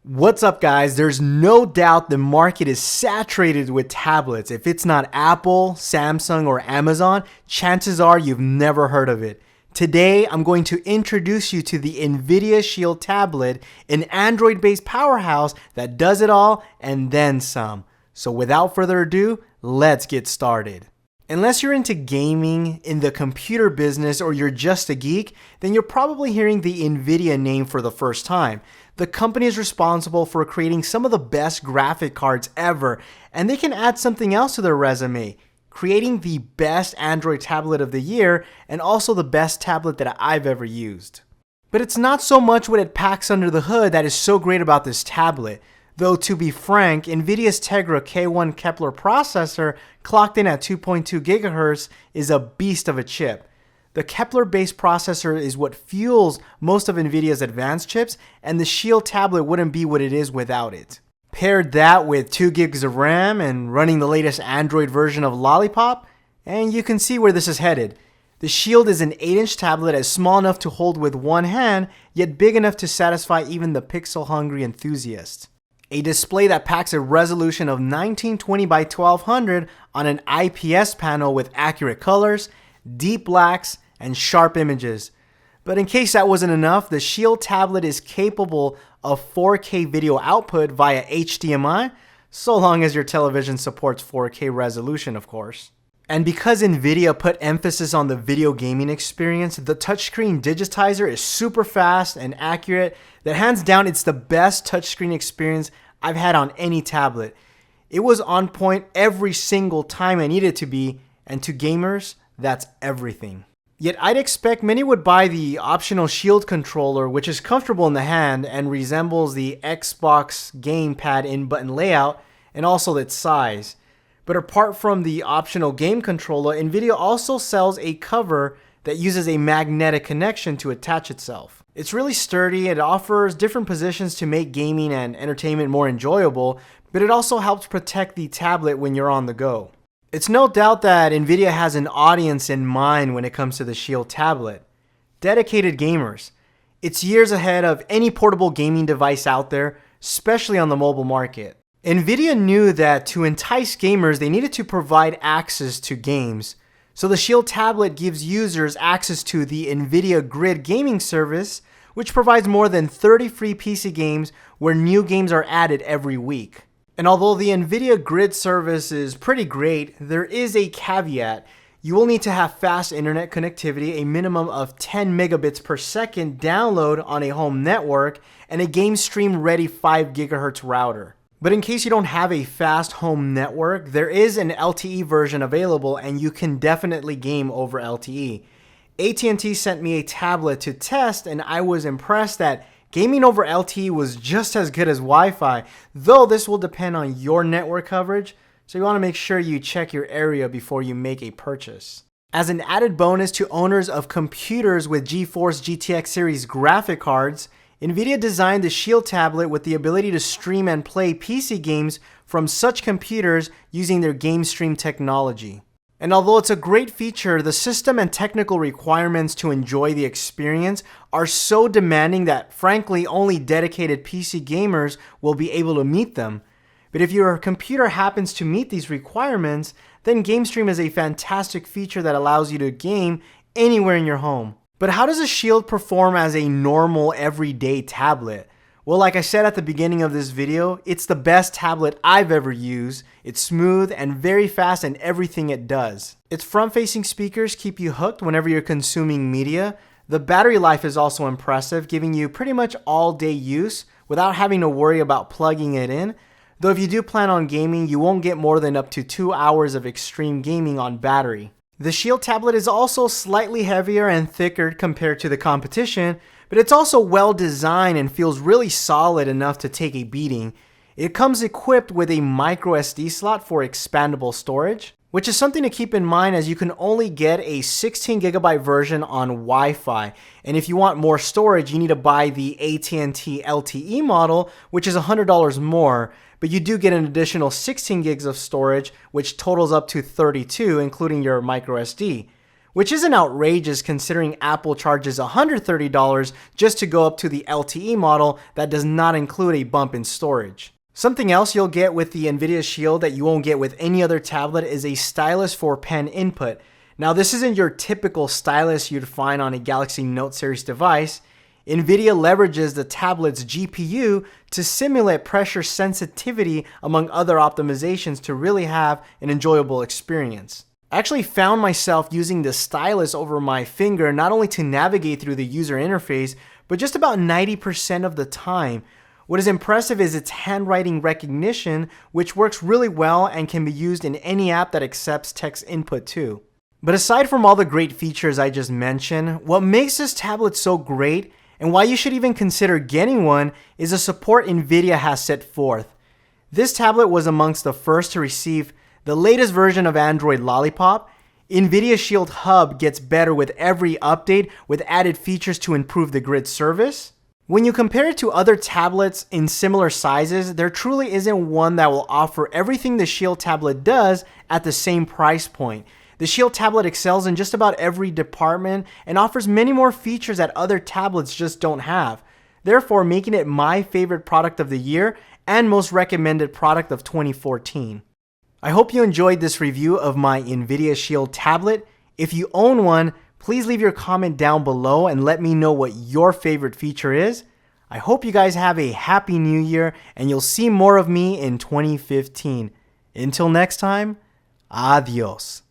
What's up, guys? There's no doubt the market is saturated with tablets. If it's not Apple, Samsung, or Amazon, chances are you've never heard of it. Today, I'm going to introduce you to the Nvidia Shield tablet, an Android-based powerhouse that does it all and then some. So without further ado, let's get started. Unless you're into gaming, in the computer business, or you're just a geek, then you're probably hearing the Nvidia name for the first time. The company is responsible for creating some of the best graphic cards ever, and they can add something else to their resume, creating the best Android tablet of the year and also the best tablet that I've ever used. But it's not so much what it packs under the hood that is so great about this tablet. Though to be frank, Nvidia's Tegra K1 Kepler processor clocked in at 2.2 GHz is a beast of a chip. The Kepler-based processor is what fuels most of Nvidia's advanced chips, and the Shield tablet wouldn't be what it is without it. Paired that with 2 gigs of RAM and running the latest Android version of Lollipop, and you can see where this is headed. The Shield is an 8-inch tablet as small enough to hold with one hand, yet big enough to satisfy even the pixel-hungry enthusiast. A display that packs a resolution of 1920 by 1200 on an IPS panel with accurate colors, deep blacks, and sharp images. But in case that wasn't enough, the Shield tablet is capable of 4K video output via HDMI, so long as your television supports 4K resolution, of course. And because Nvidia put emphasis on the video gaming experience, the touchscreen digitizer is super fast and accurate. That hands down, it's the best touchscreen experience I've had on any tablet. It was on point every single time I needed it to be, and to gamers, that's everything. Yet I'd expect many would buy the optional Shield controller, which is comfortable in the hand and resembles the Xbox gamepad in-button layout and also its size. But apart from the optional game controller, Nvidia also sells a cover that uses a magnetic connection to attach itself. It's really sturdy, it offers different positions to make gaming and entertainment more enjoyable, but it also helps protect the tablet when you're on the go. It's no doubt that Nvidia has an audience in mind when it comes to the Shield tablet. Dedicated gamers. It's years ahead of any portable gaming device out there, especially on the mobile market. Nvidia knew that to entice gamers, they needed to provide access to games. So the Shield tablet gives users access to the Nvidia Grid gaming service, which provides more than 30 free PC games where new games are added every week. And although the Nvidia Grid service is pretty great, there is a caveat. You will need to have fast internet connectivity, a minimum of 10 megabits per second download on a home network, and a game stream ready 5 GHz router. But in case you don't have a fast home network, there is an LTE version available and you can definitely game over LTE. AT&T sent me a tablet to test and I was impressed that gaming over LTE was just as good as Wi-Fi, though this will depend on your network coverage, so you want to make sure you check your area before you make a purchase. As an added bonus to owners of computers with GeForce GTX series graphic cards, Nvidia designed the Shield tablet with the ability to stream and play PC games from such computers using their Game Stream technology. And although it's a great feature, the system and technical requirements to enjoy the experience are so demanding that frankly only dedicated PC gamers will be able to meet them. But if your computer happens to meet these requirements, then GameStream is a fantastic feature that allows you to game anywhere in your home. But how does a Shield perform as a normal everyday tablet? Well, like I said at the beginning of this video, it's the best tablet I've ever used. It's smooth and very fast in everything it does. Its front-facing speakers keep you hooked whenever you're consuming media. The battery life is also impressive, giving you pretty much all-day use without having to worry about plugging it in. Though if you do plan on gaming, you won't get more than up to 2 hours of extreme gaming on battery. The Shield tablet is also slightly heavier and thicker compared to the competition, but it's also well designed and feels really solid enough to take a beating. It comes equipped with a micro SD slot for expandable storage, which is something to keep in mind as you can only get a 16 gigabyte version on Wi-Fi. And if you want more storage, you need to buy the AT&T LTE model, which is $100 more. But you do get an additional 16 gigs of storage, which totals up to 32, including your micro SD. which isn't outrageous considering Apple charges $130 just to go up to the LTE model that does not include a bump in storage. Something else you'll get with the Nvidia Shield that you won't get with any other tablet is a stylus for pen input. Now this isn't your typical stylus you'd find on a Galaxy Note series device. Nvidia leverages the tablet's GPU to simulate pressure sensitivity among other optimizations to really have an enjoyable experience. I actually found myself using the stylus over my finger not only to navigate through the user interface, but just about 90% of the time. What is impressive is its handwriting recognition, which works really well and can be used in any app that accepts text input too. But aside from all the great features I just mentioned, what makes this tablet so great and why you should even consider getting one is the support Nvidia has set forth. This tablet was amongst the first to receive the latest version of Android Lollipop. Nvidia Shield Hub gets better with every update with added features to improve the grid service. When you compare it to other tablets in similar sizes, there truly isn't one that will offer everything the Shield tablet does at the same price point. The Shield tablet excels in just about every department and offers many more features that other tablets just don't have, therefore making it my favorite product of the year and most recommended product of 2014. I hope you enjoyed this review of my Nvidia Shield tablet. If you own one, please leave your comment down below and let me know what your favorite feature is. I hope you guys have a happy new year and you'll see more of me in 2015. Until next time, adios.